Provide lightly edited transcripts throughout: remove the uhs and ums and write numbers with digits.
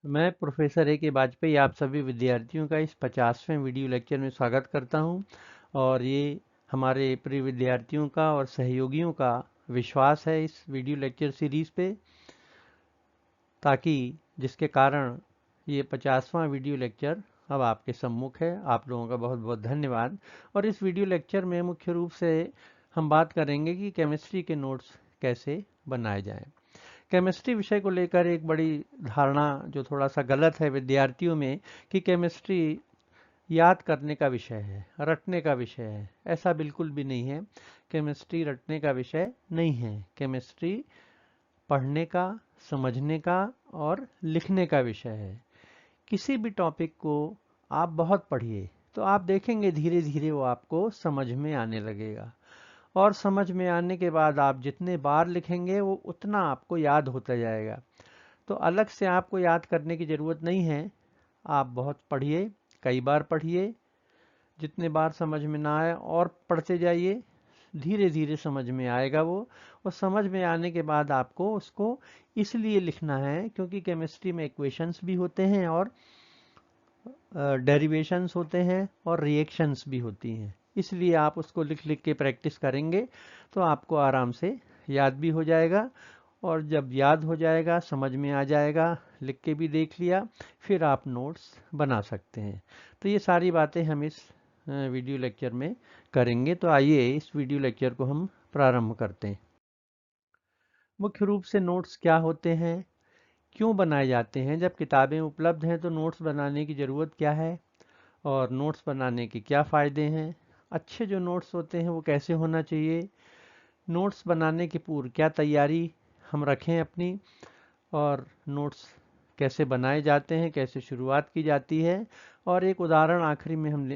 मैं professor A के वाजपेयी आप सभी विद्यार्थियों का इस 50वें वीडियो लेक्चर में स्वागत करता हूं और ये हमारे प्रिय विद्यार्थियों का और सहयोगियों का विश्वास है इस वीडियो लेक्चर सीरीज़ पे, ताकि जिसके कारण ये 50वां वीडियो लेक्चर अब आपके सम्मुख है। आप लोगों का बहुत बहुत धन्यवाद। और इस वीडियो लेक्चर में मुख्य रूप से हम बात करेंगे कि केमिस्ट्री के नोट्स कैसे बनाए जाएं। केमिस्ट्री विषय को लेकर एक बड़ी धारणा जो थोड़ा सा गलत है विद्यार्थियों में, कि केमिस्ट्री याद करने का विषय है, रटने का विषय है। ऐसा बिल्कुल भी नहीं है। केमिस्ट्री रटने का विषय नहीं है। केमिस्ट्री पढ़ने का, समझने का और लिखने का विषय है। किसी भी टॉपिक को आप बहुत पढ़िए तो आप देखेंगे धीरे धीरे वो आपको समझ में आने लगेगा, और समझ में आने के बाद आप जितने बार लिखेंगे वो उतना आपको याद होता जाएगा। तो अलग से आपको याद करने की ज़रूरत नहीं है। आप बहुत पढ़िए, कई बार पढ़िए, जितने बार समझ में ना आए और पढ़ते जाइए। धीरे धीरे समझ में आएगा वो, और समझ में आने के बाद आपको उसको इसलिए लिखना है क्योंकि केमिस्ट्री में इक्वेशंस भी होते हैं और डेरिवेशंस होते हैं और रिएक्शंस भी होती हैं। इसलिए आप उसको लिख लिख के प्रैक्टिस करेंगे तो आपको आराम से याद भी हो जाएगा। और जब याद हो जाएगा, समझ में आ जाएगा, लिख के भी देख लिया, फिर आप नोट्स बना सकते हैं। तो ये सारी बातें हम इस वीडियो लेक्चर में करेंगे। तो आइए इस वीडियो लेक्चर को हम प्रारंभ करते हैं। मुख्य रूप से नोट्स क्या होते हैं, क्यों बनाए जाते हैं, जब किताबें उपलब्ध हैं तो नोट्स बनाने की ज़रूरत क्या है, और नोट्स बनाने के क्या फ़ायदे हैं, अच्छे जो नोट्स होते हैं वो कैसे होना चाहिए, नोट्स बनाने की पूर्व क्या तैयारी हम रखें अपनी, और नोट्स कैसे बनाए जाते हैं, कैसे शुरुआत की जाती है, और एक उदाहरण आखिरी में हम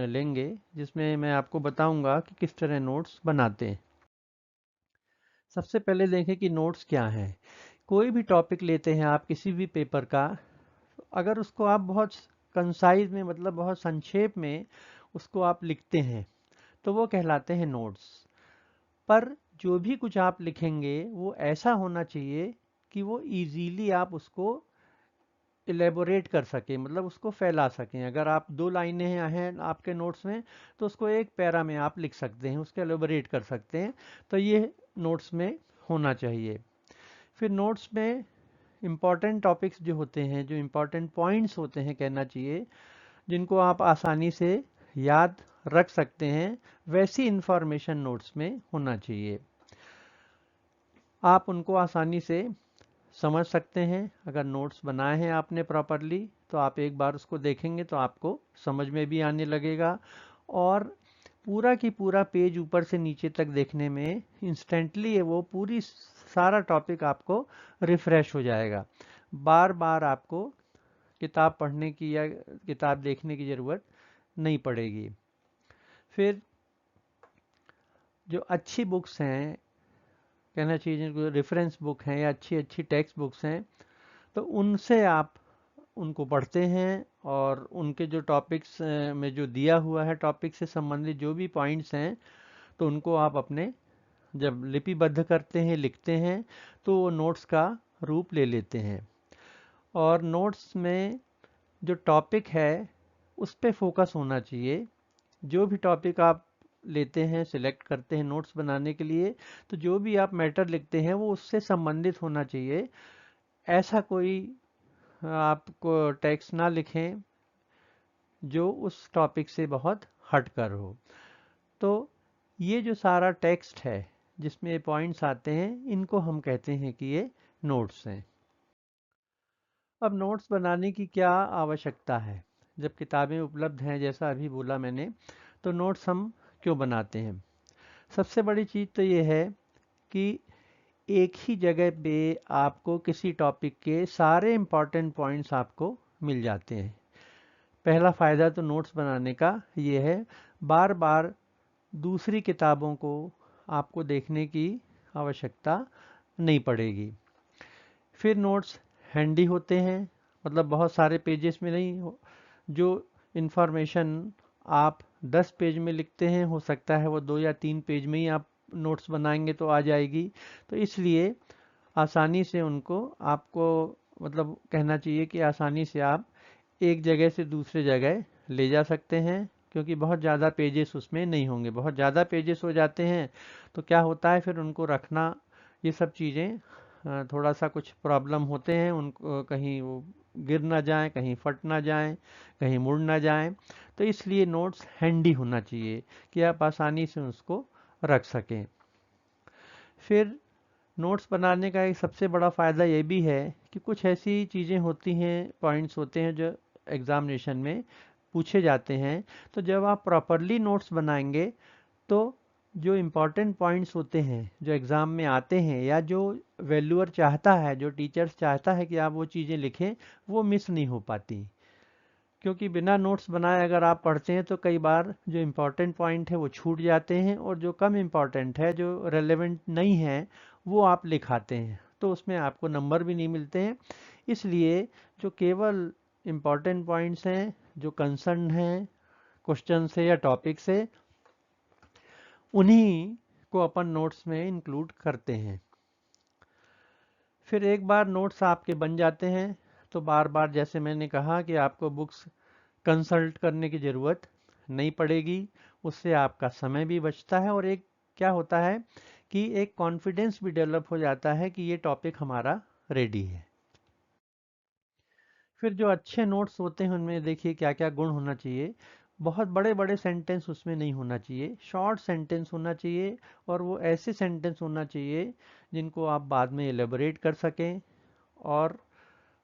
लेंगे जिसमें मैं आपको बताऊंगा कि किस तरह नोट्स बनाते हैं। सबसे पहले देखें कि नोट्स क्या हैं। कोई भी टॉपिक लेते हैं आप किसी भी पेपर का, अगर उसको आप बहुत कंसाइज में, मतलब बहुत संक्षेप में उसको आप लिखते हैं तो वो कहलाते हैं नोट्स। पर जो भी कुछ आप लिखेंगे वो ऐसा होना चाहिए कि वो इजीली आप उसको इलेबोरेट कर सकें, मतलब उसको फैला सकें। अगर आप 2 लाइनें हैं आपके नोट्स में तो उसको एक पैरा में आप लिख सकते हैं, उसको एलेबोरेट कर सकते हैं। तो ये नोट्स में होना चाहिए। फिर नोट्स में इम्पॉर्टेंट टॉपिक्स जो होते हैं, जो इम्पॉर्टेंट पॉइंट्स होते हैं कहना चाहिए, जिनको आप आसानी से याद रख सकते हैं, वैसी इंफॉर्मेशन नोट्स में होना चाहिए। आप उनको आसानी से समझ सकते हैं। अगर नोट्स बनाए हैं आपने प्रॉपरली तो आप एक बार उसको देखेंगे तो आपको समझ में भी आने लगेगा, और पूरा की पूरा पेज ऊपर से नीचे तक देखने में इंस्टेंटली वो पूरी सारा टॉपिक आपको रिफ्रेश हो जाएगा। बार बार आपको किताब पढ़ने की या किताब देखने की ज़रूरत नहीं पड़ेगी। फिर जो अच्छी बुक्स हैं, कहना चाहिए जिनको रेफरेंस बुक हैं या अच्छी अच्छी टेक्स्ट बुक्स हैं, तो उनसे आप उनको पढ़ते हैं, और उनके जो टॉपिक्स में जो दिया हुआ है, टॉपिक से संबंधित जो भी पॉइंट्स हैं, तो उनको आप अपने जब लिपिबद्ध करते हैं, लिखते हैं, तो वो नोट्स का रूप ले लेते हैं। और नोट्स में जो टॉपिक है उस पे फोकस होना चाहिए। जो भी टॉपिक आप लेते हैं, सिलेक्ट करते हैं नोट्स बनाने के लिए, तो जो भी आप मैटर लिखते हैं वो उससे संबंधित होना चाहिए। ऐसा कोई आपको टेक्स्ट ना लिखें जो उस टॉपिक से बहुत हटकर हो। तो ये जो सारा टेक्स्ट है जिसमें पॉइंट्स आते हैं, इनको हम कहते हैं कि ये नोट्स हैं। अब नोट्स बनाने की क्या आवश्यकता है, जब किताबें उपलब्ध हैं जैसा अभी बोला मैंने, तो नोट्स हम क्यों बनाते हैं। सबसे बड़ी चीज़ तो ये है कि एक ही जगह पे आपको किसी टॉपिक के सारे इम्पॉर्टेंट पॉइंट्स आपको मिल जाते हैं। पहला फ़ायदा तो नोट्स बनाने का ये है, बार बार दूसरी किताबों को आपको देखने की आवश्यकता नहीं पड़ेगी। फिर नोट्स हैंडी होते हैं, मतलब बहुत सारे पेजेस में नहीं जो इन्फॉर्मेशन आप 10 पेज में लिखते हैं, हो सकता है वो 2 या 3 पेज में ही आप नोट्स बनाएंगे तो आ जाएगी। तो इसलिए आसानी से उनको आपको मतलब कहना चाहिए कि आसानी से आप एक जगह से दूसरे जगह ले जा सकते हैं, क्योंकि बहुत ज़्यादा पेजेस उसमें नहीं होंगे। बहुत ज़्यादा पेजेस हो जाते हैं तो क्या होता है, फिर उनको रखना, ये सब चीज़ें थोड़ा सा कुछ प्रॉब्लम होते हैं। उनको कहीं वो गिर ना जाए, कहीं फट ना जाए, कहीं मुड़ ना जाए। तो इसलिए नोट्स हैंडी होना चाहिए कि आप आसानी से उसको रख सकें। फिर नोट्स बनाने का एक सबसे बड़ा फ़ायदा ये भी है कि कुछ ऐसी चीज़ें होती हैं, पॉइंट्स होते हैं जो एग्ज़ामिनेशन में पूछे जाते हैं। तो जब आप प्रॉपरली नोट्स बनाएंगे तो जो इम्पोर्टेंट पॉइंट्स होते हैं जो एग्ज़ाम में आते हैं, या जो वैल्यूअर चाहता है, जो टीचर्स चाहता है कि आप वो चीज़ें लिखें, वो मिस नहीं हो पाती। क्योंकि बिना नोट्स बनाए अगर आप पढ़ते हैं तो कई बार जो इम्पोर्टेंट पॉइंट है वो छूट जाते हैं, और जो कम इम्पोर्टेंट है, जो रेलेवेंट नहीं है, वो आप लिखाते हैं, तो उसमें आपको नंबर भी नहीं मिलते हैं। इसलिए जो केवल इम्पोर्टेंट पॉइंट्स हैं, जो कंसर्न हैं क्वेश्चन से या टॉपिक से, उन्हीं को अपन नोट्स में इंक्लूड करते हैं। फिर एक बार नोट्स आपके बन जाते हैं तो बार बार, जैसे मैंने कहा, कि आपको बुक्स कंसल्ट करने की ज़रूरत नहीं पड़ेगी। उससे आपका समय भी बचता है, और एक क्या होता है कि एक कॉन्फिडेंस भी डेवलप हो जाता है कि ये टॉपिक हमारा रेडी है। फिर जो अच्छे नोट्स होते हैं उनमें देखिए क्या क्या गुण होना चाहिए। बहुत बड़े बड़े सेंटेंस उसमें नहीं होना चाहिए, शॉर्ट सेंटेंस होना चाहिए, और वो ऐसे सेंटेंस होना चाहिए जिनको आप बाद में एलेबोरेट कर सकें। और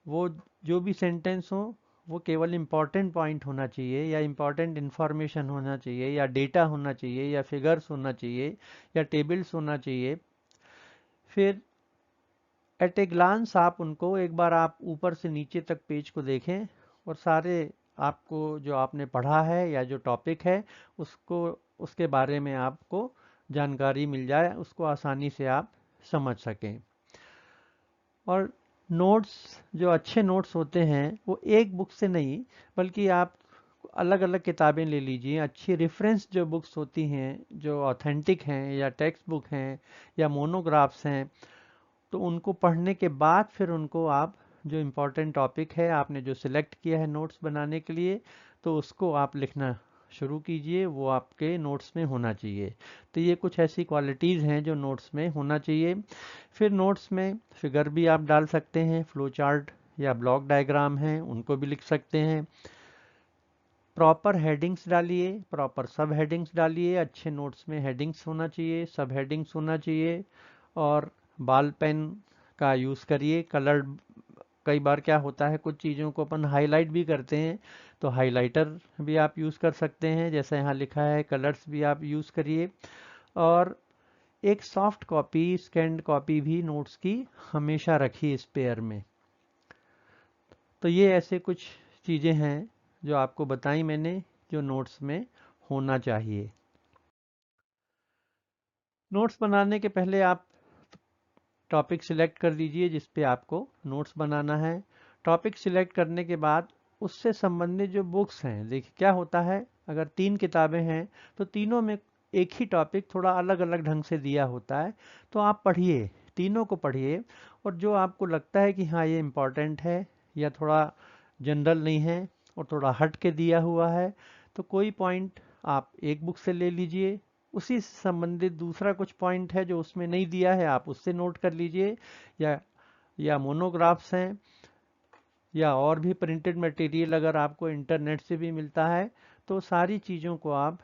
वो जो भी सेंटेंस हो वो केवल इम्पॉर्टेंट पॉइंट होना चाहिए, या इम्पॉर्टेंट इन्फॉर्मेशन होना चाहिए, या डेटा होना चाहिए, या फिगर्स होना चाहिए, या टेबल्स होना चाहिए। फिर एट ए ग्लांस आप उनको एक बार आप ऊपर से नीचे तक पेज को देखें, और सारे आपको जो आपने पढ़ा है या जो टॉपिक है उसको, उसके बारे में आपको जानकारी मिल जाए, उसको आसानी से आप समझ सकें। और नोट्स, जो अच्छे नोट्स होते हैं वो एक बुक से नहीं, बल्कि आप अलग अलग किताबें ले लीजिए। अच्छी रेफरेंस जो बुक्स होती हैं, जो ऑथेंटिक हैं, या टेक्स्ट बुक हैं, या मोनोग्राफ्स हैं, तो उनको पढ़ने के बाद फिर उनको आप, जो इम्पोर्टेंट टॉपिक है आपने जो सिलेक्ट किया है नोट्स बनाने के लिए, तो उसको आप लिखना शुरू कीजिए, वो आपके नोट्स में होना चाहिए। तो ये कुछ ऐसी क्वालिटीज़ हैं जो नोट्स में होना चाहिए। फिर नोट्स में फिगर भी आप डाल सकते हैं, फ्लो चार्ट या ब्लॉक डायग्राम हैं उनको भी लिख सकते हैं। प्रॉपर हेडिंग्स डालिए, प्रॉपर सब हेडिंग्स डालिए। अच्छे नोट्स में हेडिंग्स होना चाहिए, सब हेडिंग्स होना चाहिए। और बॉल पेन का यूज़ करिए, कलर। कई बार क्या होता है, कुछ चीज़ों को अपन हाईलाइट भी करते हैं, तो हाइलाइटर भी आप यूज़ कर सकते हैं, जैसा यहाँ लिखा है, कलर्स भी आप यूज़ करिए। और एक सॉफ्ट कॉपी, स्कैन्ड कॉपी भी नोट्स की हमेशा रखिए स्पेयर में। तो ये ऐसे कुछ चीज़ें हैं जो आपको बताई मैंने, जो नोट्स में होना चाहिए। नोट्स बनाने के पहले आप टॉपिक सिलेक्ट कर लीजिए जिस पे आपको नोट्स बनाना है। टॉपिक सिलेक्ट करने के बाद उससे संबंधित जो बुक्स हैं, देखिए क्या होता है, अगर 3 किताबें हैं तो तीनों में एक ही टॉपिक थोड़ा अलग अलग ढंग से दिया होता है। तो आप पढ़िए, तीनों को पढ़िए, और जो आपको लगता है कि हाँ ये इम्पोर्टेंट है, या थोड़ा जनरल नहीं है और थोड़ा हट के दिया हुआ है, तो कोई पॉइंट आप एक बुक से ले लीजिए। उसी से संबंधित दूसरा कुछ पॉइंट है जो उसमें नहीं दिया है, आप उससे नोट कर लीजिए। या मोनोग्राफ्स हैं, या और भी प्रिंटेड मटेरियल अगर आपको इंटरनेट से भी मिलता है, तो सारी चीज़ों को आप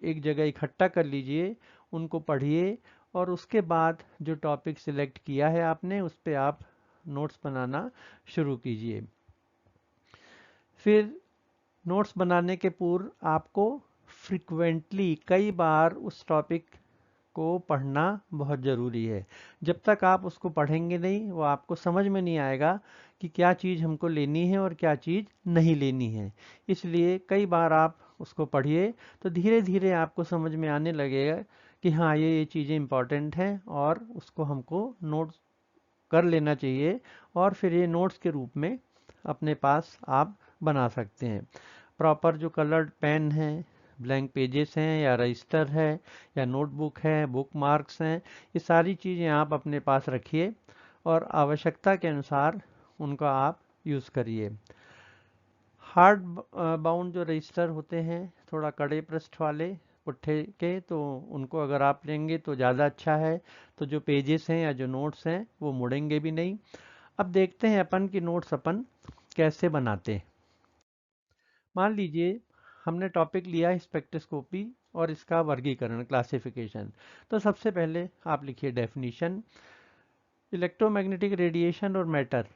एक जगह इकट्ठा कर लीजिए, उनको पढ़िए, और उसके बाद जो टॉपिक सिलेक्ट किया है आपने उस पर आप नोट्स बनाना शुरू कीजिए। फिर नोट्स बनाने के पूर्व आपको फ्रिक्वेंटली, कई बार उस टॉपिक को पढ़ना बहुत ज़रूरी है। जब तक आप उसको पढ़ेंगे नहीं, वो आपको समझ में नहीं आएगा कि क्या चीज़ हमको लेनी है और क्या चीज़ नहीं लेनी है। इसलिए कई बार आप उसको पढ़िए, तो धीरे धीरे आपको समझ में आने लगेगा कि हाँ ये चीज़ें इम्पॉर्टेंट हैं, और उसको हमको नोट कर लेना चाहिए, और फिर ये नोट्स के रूप में अपने पास आप बना सकते हैं। प्रॉपर जो कलर्ड पेन है, ब्लैंक पेजेस हैं, या रजिस्टर है, या नोटबुक है, बुक मार्क्स हैं, ये सारी चीज़ें आप अपने पास रखिए, और आवश्यकता के अनुसार उनका आप यूज़ करिए। हार्ड बाउंड जो रजिस्टर होते हैं थोड़ा कड़े पृष्ठ वाले पुट्ठे के, तो उनको अगर आप लेंगे तो ज़्यादा अच्छा है। तो जो पेजेस हैं या जो नोट्स हैं वो मुड़ेंगे भी नहीं। अब देखते हैं अपन कि नोट्स अपन कैसे बनाते हैं। मान लीजिए हमने टॉपिक लिया है स्पेक्ट्रोस्कोपी और इसका वर्गीकरण, क्लासिफिकेशन। तो सबसे पहले आप लिखिए डेफिनीशन। इलेक्ट्रोमैग्नेटिक रेडिएशन और मैटर,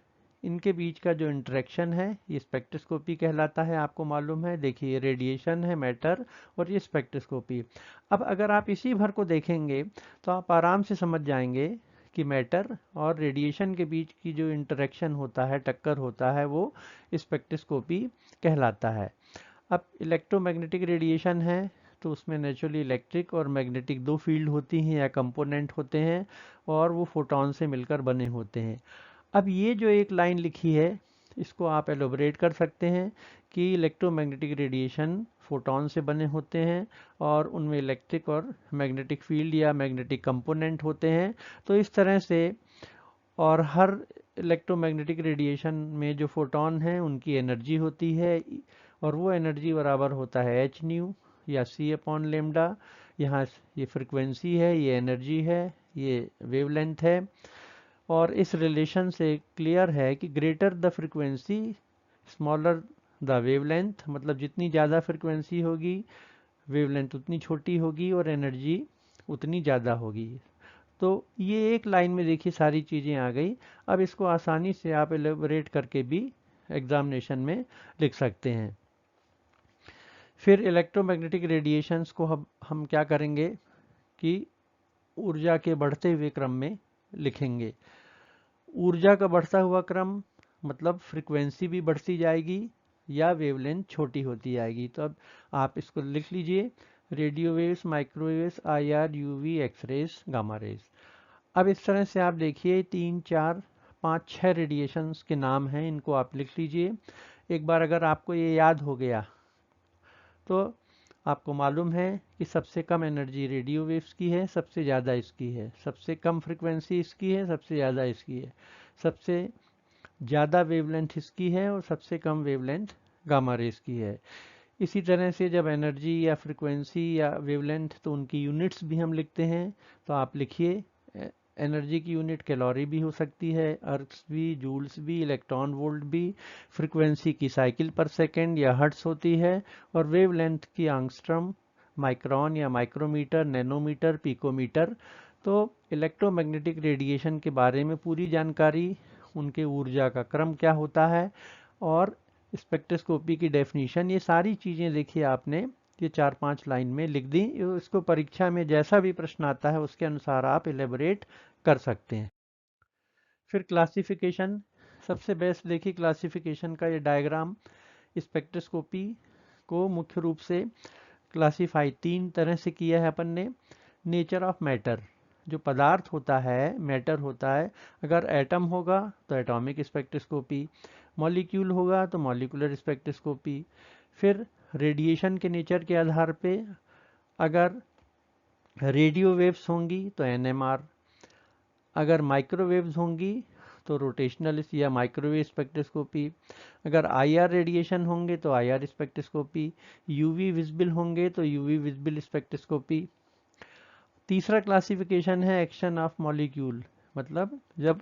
इनके बीच का जो इंटरेक्शन है ये स्पेक्ट्रोस्कोपी कहलाता है, आपको मालूम है। देखिए रेडिएशन है, मैटर, और ये स्पेक्ट्रोस्कोपी। अब अगर आप इसी भर को देखेंगे तो आप आराम से समझ जाएंगे कि मैटर और रेडिएशन के बीच की जो इंटरेक्शन होता है, टक्कर होता है, वो स्पेक्ट्रोस्कोपी कहलाता है। अब इलेक्ट्रोमैग्नेटिक रेडिएशन है तो उसमें नेचुरली इलेक्ट्रिक और मैग्नेटिक दो फील्ड होती हैं या कंपोनेंट होते हैं, और वो फोटॉन से मिलकर बने होते हैं। अब ये जो एक लाइन लिखी है इसको आप एलोबरेट कर सकते हैं कि इलेक्ट्रोमैग्नेटिक रेडिएशन फोटॉन से बने होते हैं और उनमें इलेक्ट्रिक और मैग्नेटिक फील्ड या मैग्नेटिक कंपोनेंट होते हैं। तो इस तरह से, और हर इलेक्ट्रोमैग्नेटिक रेडिएशन में जो फोटॉन हैं उनकी एनर्जी होती है, और वो एनर्जी बराबर होता है एच न्यू या सी अपॉन लेमडा। यहाँ ये फ्रिक्वेंसी है, ये एनर्जी है, ये वेवलेंथ है। और इस रिलेशन से क्लियर है कि greater the frequency smaller the wavelength, मतलब जितनी ज़्यादा फ्रिक्वेंसी होगी वेवलेंथ उतनी छोटी होगी और एनर्जी उतनी ज़्यादा होगी। तो ये एक लाइन में देखिए सारी चीज़ें आ गई। अब इसको आसानी से आप एलेबोरेट करके भी एग्जामिनेशन में लिख सकते हैं। फिर इलेक्ट्रोमैग्नेटिक रेडिएशंस को हम क्या करेंगे कि ऊर्जा के बढ़ते हुए क्रम में लिखेंगे। ऊर्जा का बढ़ता हुआ क्रम मतलब फ्रीक्वेंसी भी बढ़ती जाएगी या वेवलेंथ छोटी होती जाएगी। तो अब आप इसको लिख लीजिए, radio waves, microwaves, IR, UV, X-rays, gamma rays. अब इस तरह से आप देखिए 3, 4, 5, 6 रेडिएशंस के नाम हैं, इनको आप लिख लीजिए। एक बार अगर आपको ये याद हो गया तो आपको मालूम है कि सबसे कम एनर्जी रेडियो वेव्स की है, सबसे ज़्यादा इसकी है। सबसे कम फ्रिक्वेंसी इसकी है, सबसे ज़्यादा इसकी है। सबसे ज़्यादा वेवलेंथ इसकी है और सबसे कम वेवलेंथ गामा रेज की है। इसी तरह से जब एनर्जी या फ्रिक्वेंसी या वेवलेंथ, तो उनकी यूनिट्स भी हम लिखते हैं। तो आप लिखिए, एनर्जी की यूनिट कैलोरी भी हो सकती है, अर्क्स भी, जूल्स भी, इलेक्ट्रॉन वोल्ट भी। फ्रिक्वेंसी की साइकिल पर सेकेंड या हर्ट्स होती है, और वेवलेंथ की आंगस्ट्रम, माइक्रोन या माइक्रोमीटर, नैनोमीटर, पिकोमीटर। तो इलेक्ट्रोमैग्नेटिक रेडिएशन के बारे में पूरी जानकारी, उनके ऊर्जा का क्रम क्या होता है, और स्पेक्ट्रोस्कोपी की डेफिनेशन, ये सारी चीज़ें देखिए आपने ये 4-5 लाइन में लिख दी। इसको परीक्षा में जैसा भी प्रश्न आता है उसके अनुसार आप एलेबोरेट कर सकते हैं। फिर क्लासिफिकेशन, सबसे बेस्ट देखिए क्लासिफिकेशन का ये डायग्राम। स्पेक्ट्रोस्कोपी को मुख्य रूप से क्लासिफाई 3 तरह से किया है अपन ने। नेचर ऑफ मैटर, जो पदार्थ होता है, मैटर होता है, अगर एटम होगा तो एटॉमिक स्पेक्ट्रोस्कोपी, मॉलिक्यूल होगा तो मॉलिक्यूलर स्पेक्ट्रोस्कोपी। फिर रेडिएशन के नेचर के आधार पे अगर रेडियो वेव्स होंगी तो एनएमआर, अगर माइक्रोवेव्स होंगी तो रोटेशनल या माइक्रोवेव स्पेक्ट्रोस्कोपी, अगर आईआर रेडिएशन होंगे तो आईआर स्पेक्ट्रोस्कोपी, यूवी विजिबल होंगे तो यूवी विजिबल स्पेक्ट्रोस्कोपी। तीसरा क्लासिफिकेशन है एक्शन ऑफ मॉलिक्यूल, मतलब जब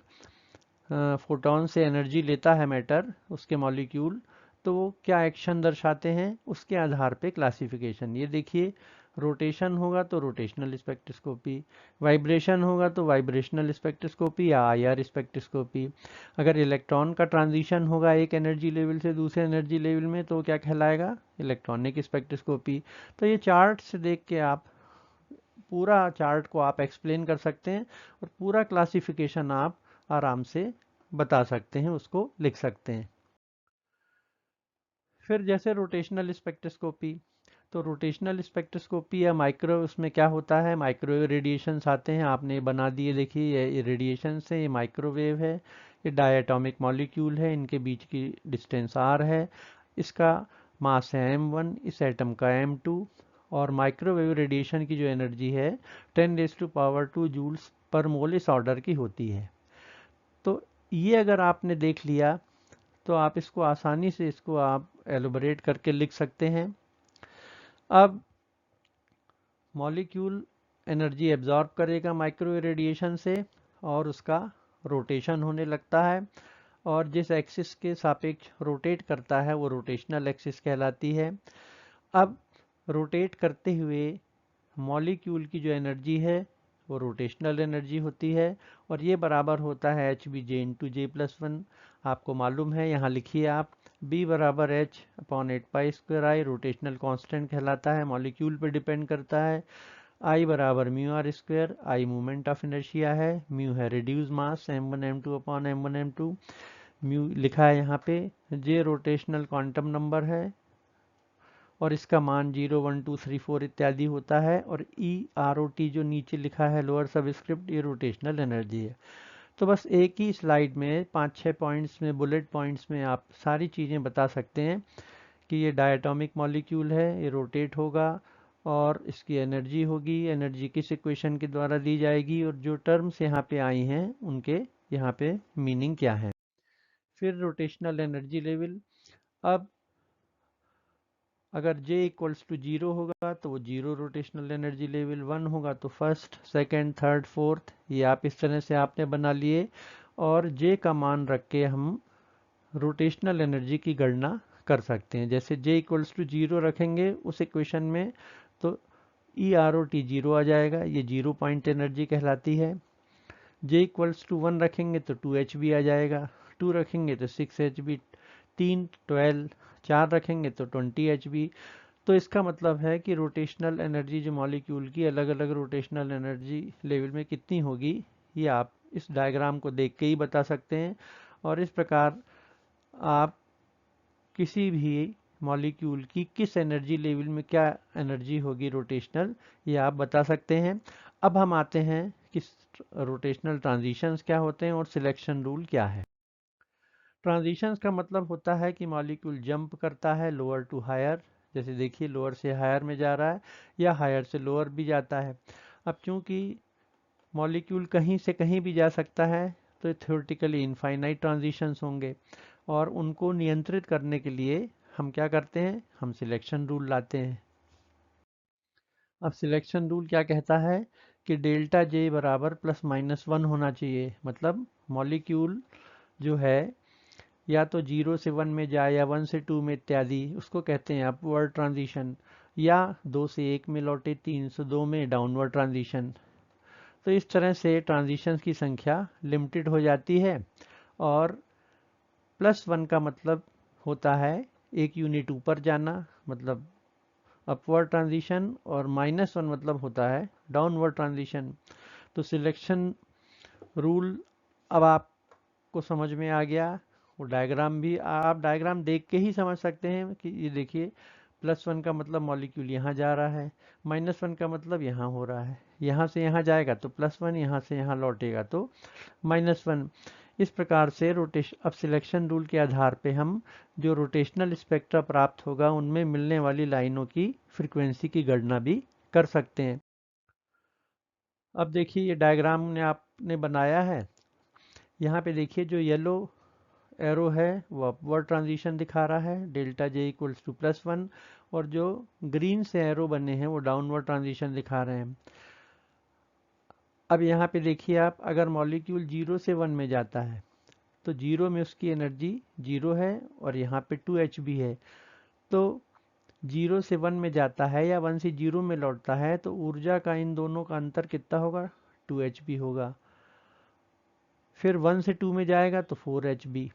फोटॉन से एनर्जी लेता है मैटर, उसके मॉलिक्यूल, तो वो क्या एक्शन दर्शाते हैं उसके आधार पे क्लासिफिकेशन। ये देखिए, रोटेशन होगा तो रोटेशनल स्पेक्ट्रोस्कोपी, वाइब्रेशन होगा तो वाइब्रेशनल स्पेक्ट्रोस्कोपी या आईआर स्पेक्ट्रोस्कोपी। अगर इलेक्ट्रॉन का ट्रांजिशन होगा एक एनर्जी लेवल से दूसरे एनर्जी लेवल में तो क्या कहलाएगा, इलेक्ट्रॉनिक स्पेक्ट्रोस्कोपी। तो ये चार्ट से देख के आप पूरा चार्ट को आप एक्सप्लेन कर सकते हैं और पूरा क्लासिफिकेशन आप आराम से बता सकते हैं, उसको लिख सकते हैं। फिर जैसे रोटेशनल स्पेक्ट्रोस्कोपी, तो रोटेशनल स्पेक्ट्रोस्कोपी या माइक्रो, उसमें क्या होता है, माइक्रोवेव रेडिएशंस आते हैं, आपने बना दिए देखिए, ये रेडिएशंस है, ये माइक्रोवेव है, ये डायटोमिक मॉलिक्यूल है, इनके बीच की डिस्टेंस r है, इसका मास है m1, इस एटम का m2, और माइक्रोवेव रेडिएशन की जो एनर्जी है 10⁻² जूल्स पर मोल इस ऑर्डर की होती है। तो ये अगर आपने देख लिया तो आप इसको आसानी से इसको आप एलोबरेट करके लिख सकते हैं। अब मॉलिक्यूल एनर्जी एब्जॉर्ब करेगा माइक्रो रेडिएशन से और उसका रोटेशन होने लगता है, और जिस एक्सिस के सापेक्ष रोटेट करता है वो रोटेशनल एक्सिस कहलाती है। अब रोटेट करते हुए मॉलिक्यूल की जो एनर्जी है वो रोटेशनल एनर्जी होती है, और ये बराबर होता है H B J into J plus one. आपको मालूम है, यहाँ लिखिए आप, बी बराबर H upon 8 pi square I rotational constant कहलाता है, मॉलिक्यूल पे डिपेंड करता है। आई बराबर mu R square, I movement of inertia है, म्यू है reduce mass m1 m2 upon m1 m2, mu लिखा है यहाँ पे, जे रोटेशनल क्वांटम नंबर है और इसका मान 0 1 2 3 4 इत्यादि होता है, और ई आर ओ टी जो नीचे लिखा है लोअर सबस्क्रिप्ट, ये रोटेशनल एनर्जी है। तो बस एक ही स्लाइड में 5-6 पॉइंट्स में, बुलेट पॉइंट्स में आप सारी चीज़ें बता सकते हैं कि ये डायटोमिक मॉलिक्यूल है, ये रोटेट होगा और इसकी एनर्जी होगी, एनर्जी किस इक्वेशन के द्वारा दी जाएगी, और जो टर्म्स यहाँ पे आई हैं उनके यहाँ पे मीनिंग क्या है। फिर रोटेशनल एनर्जी लेवल, अब अगर J इक्वल्स टू 0 होगा तो वो 0 रोटेशनल एनर्जी लेवल, 1 होगा तो फर्स्ट, सेकंड, थर्ड, फोर्थ, ये आप इस तरह से आपने बना लिए, और J का मान रख के हम रोटेशनल एनर्जी की गणना कर सकते हैं। जैसे J इक्वल्स टू 0 रखेंगे उस इक्वेशन में तो EROT 0 आ जाएगा, ये 0 पॉइंट एनर्जी कहलाती है। J इक्वल्स टू 1 रखेंगे तो 2HB आ जाएगा, 2 रखेंगे तो 6HB, 3 12, 4 रखेंगे तो 20HB। तो इसका मतलब है कि रोटेशनल एनर्जी जो मॉलिक्यूल की अलग अलग रोटेशनल एनर्जी लेवल में कितनी होगी, ये आप इस डायग्राम को देख के ही बता सकते हैं। और इस प्रकार आप किसी भी मॉलिक्यूल की किस एनर्जी लेवल में क्या एनर्जी होगी रोटेशनल, ये आप बता सकते हैं। अब हम आते हैं कि रोटेशनल ट्रांजिशंस क्या होते हैं और सिलेक्शन रूल क्या है। ट्रांजिशंस का मतलब होता है कि मॉलिक्यूल जंप करता है लोअर टू हायर, जैसे देखिए लोअर से हायर में जा रहा है या हायर से लोअर भी जाता है। अब चूंकि मॉलिक्यूल कहीं से कहीं भी जा सकता है तो थ्योरेटिकली इनफाइनाइट ट्रांजिशंस होंगे, और उनको नियंत्रित करने के लिए हम क्या करते हैं, हम सिलेक्शन रूल लाते हैं। अब सिलेक्शन रूल क्या कहता है कि डेल्टा जे बराबर +-1 होना चाहिए, मतलब मॉलिक्यूल जो है या तो 0 से 1 में जाए या 1 से 2 में इत्यादि, उसको कहते हैं अपवर्ड ट्रांजिशन, या 2 से 1 में लौटे, 3 से 2 में डाउनवर्ड ट्रांजिशन। तो इस तरह से ट्रांजिशंस की संख्या लिमिटेड हो जाती है, और +1 का मतलब होता है एक यूनिट ऊपर जाना, मतलब अपवर्ड ट्रांजिशन, और -1 मतलब होता है डाउनवर्ड ट्रांजिशन। तो सिलेक्शन रूल अब आपको समझ में आ गया। वो डायग्राम भी आप डायग्राम देख के ही समझ सकते हैं कि ये देखिए, +1 का मतलब मॉलिक्यूल यहाँ जा रहा है, -1 का मतलब यहाँ हो रहा है, यहाँ से यहाँ जाएगा तो +1, यहाँ से यहाँ लौटेगा तो -1। इस प्रकार से रोटेशन, अब सिलेक्शन रूल के आधार पे हम जो रोटेशनल स्पेक्ट्रा प्राप्त होगा उनमें मिलने वाली लाइनों की फ्रीक्वेंसी की गणना भी कर सकते हैं। अब देखिए ये डायग्राम ने आपने बनाया है, यहाँ पे देखिए जो येलो एरो है वो अपवर्ड ट्रांजिशन दिखा रहा है, डेल्टा जे इक्वल्स टू +1, और जो ग्रीन से एरो बने हैं वो डाउनवर्ड ट्रांजिशन दिखा रहे हैं। अब यहाँ पे देखिए आप, अगर मॉलिक्यूल 0 से 1 में जाता है तो 0 में उसकी एनर्जी 0 है और यहाँ पे 2HB है, तो 0 से 1 में जाता है या 1 से 0 में लौटता है तो ऊर्जा का इन दोनों का अंतर कितना होगा, 2HB होगा। फिर 1 से 2 में जाएगा तो 4HB,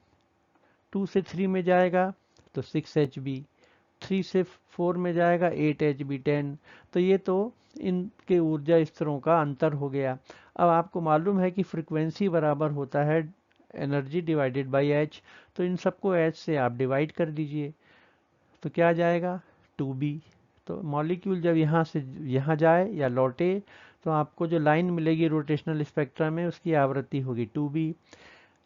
2 से 3 में जाएगा तो 6HB, 3 से 4 में जाएगा 8HB 10। तो ये तो इनके ऊर्जा स्तरों का अंतर हो गया। अब आपको मालूम है कि फ्रीक्वेंसी बराबर होता है एनर्जी डिवाइडेड बाय एच, तो इन सबको एच से आप डिवाइड कर दीजिए तो क्या आ जाएगा, 2B। तो मॉलिक्यूल जब यहाँ से यहाँ जाए या लौटे तो आपको जो लाइन मिलेगी रोटेशनल स्पेक्ट्रम में उसकी आवृत्ति होगी 2B।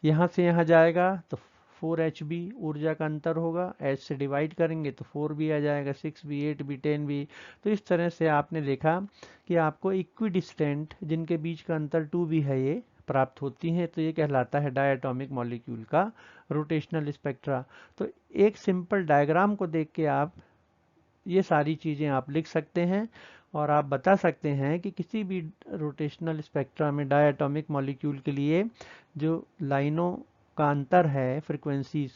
यहाँ से यहाँ जाएगा तो 4HB ऊर्जा का अंतर होगा, H से डिवाइड करेंगे तो 4B आ जाएगा, 6B 8B 10B। तो इस तरह से आपने देखा कि आपको इक्विडिस्टेंट जिनके बीच का अंतर 2B है ये प्राप्त होती हैं, तो ये कहलाता है डायटोमिक मॉलिक्यूल का रोटेशनल स्पेक्ट्रा। तो एक सिंपल डायग्राम को देख के आप ये सारी चीज़ें आप लिख सकते हैं और आप बता सकते हैं कि किसी भी रोटेशनल स्पेक्ट्रा में डायटोमिक मॉलिक्यूल के लिए जो लाइनों का अंतर है फ्रीक्वेंसीज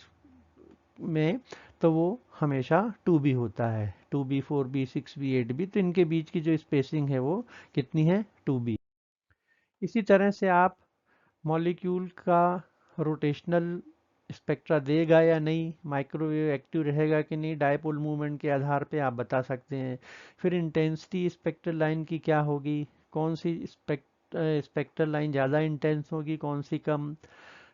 में, तो वो हमेशा 2b होता है, 2b 4b 6b 8b, तो इनके बीच की जो स्पेसिंग है वो कितनी है, 2b। इसी तरह से आप मॉलिक्यूल का रोटेशनल स्पेक्ट्रा देगा या नहीं, माइक्रोवेव एक्टिव रहेगा कि नहीं, डायपोल मूवमेंट के आधार पे आप बता सकते हैं। फिर इंटेंसिटी स्पेक्ट्रल लाइन की क्या होगी, कौन सी स्पेक्ट्रल लाइन ज़्यादा इंटेंस होगी, कौन सी कम।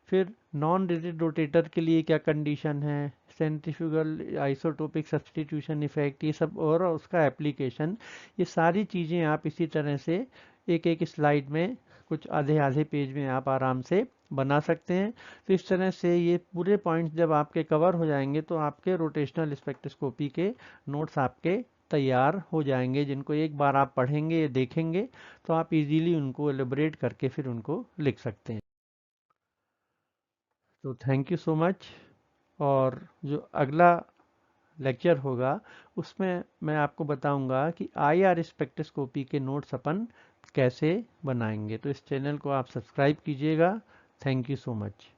फिर नॉन रिजिड रोटेटर के लिए क्या कंडीशन है, सेंट्रीफ्यूगल आइसोटोपिक सब्स्टिट्यूशन इफेक्ट, ये सब और उसका एप्लीकेशन, ये सारी चीज़ें आप इसी तरह से एक एक स्लाइड में कुछ आधे आधे पेज में आप आराम से बना सकते हैं। तो इस तरह से ये पूरे पॉइंट्स जब आपके कवर हो जाएंगे तो आपके रोटेशनल स्पेक्ट्रोस्कोपी के नोट्स आपके तैयार हो जाएंगे, जिनको एक बार आप पढ़ेंगे देखेंगे तो आप इजीली उनको एलिब्रेट करके फिर उनको लिख सकते हैं। तो थैंक यू सो मच। और जो अगला लेक्चर होगा उसमें मैं आपको बताऊंगा कि आईआर स्पेक्ट्रोस्कोपी के नोट्स अपन कैसे बनाएंगे। तो इस चैनल को आप सब्सक्राइब कीजिएगा। Thank you so much.